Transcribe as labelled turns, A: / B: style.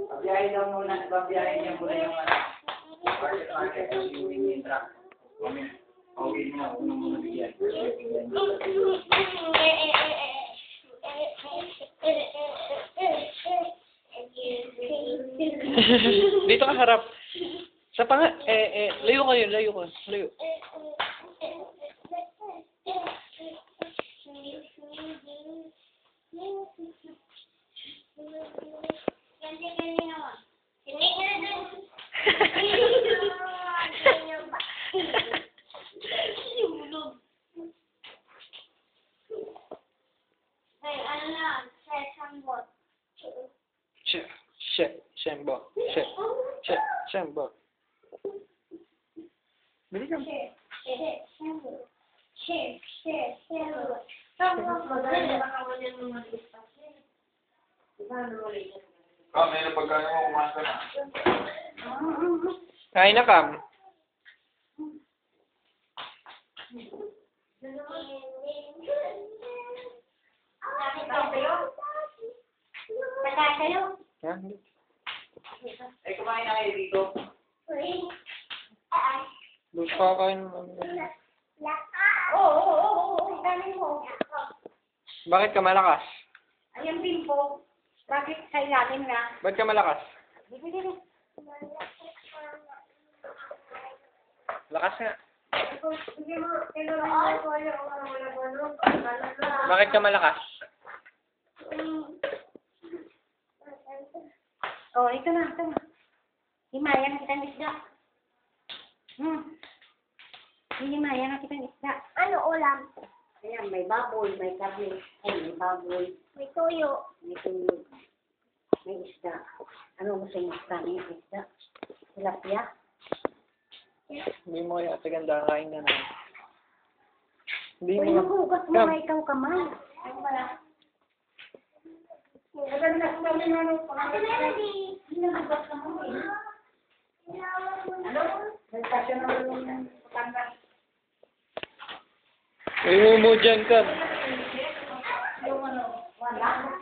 A: Babiyahin daw muna, babiyahin niya muna yung market yung truck. Okay na, una muna bigyan.
B: Dito ka harap. Sa panga, layo kayo, layo. Shembo. Bili ka.
C: May napagkano mo, umas ka na.
B: Kain na, Kam. Ha?
A: Eh, kumain na kayo dito.
B: Doon kakain naman. Bakit ka malakas?
D: Ayan, Bimbo. Bakit sa ilalim na?
B: Ba't ka malakas? Lakas nga. Bakit ka malakas?
D: Oh, ito na. Himayan kita ng isda. Himayan kita ng isda.
E: Ano ulam?
D: Ayan, may baboy, may karne. Ay, may baboy.
E: May tuyo.
D: May tuyo. May isda. Ano gusto mo sa kanin? Isda. Tilapia.
B: Hindi mo kaya ganda kain na naman. Hindi
D: Uy,
B: mo.
D: nagugas mo na ikaw kamay. Ay, wala.
B: Uy, mo dyan ka.
D: Wala.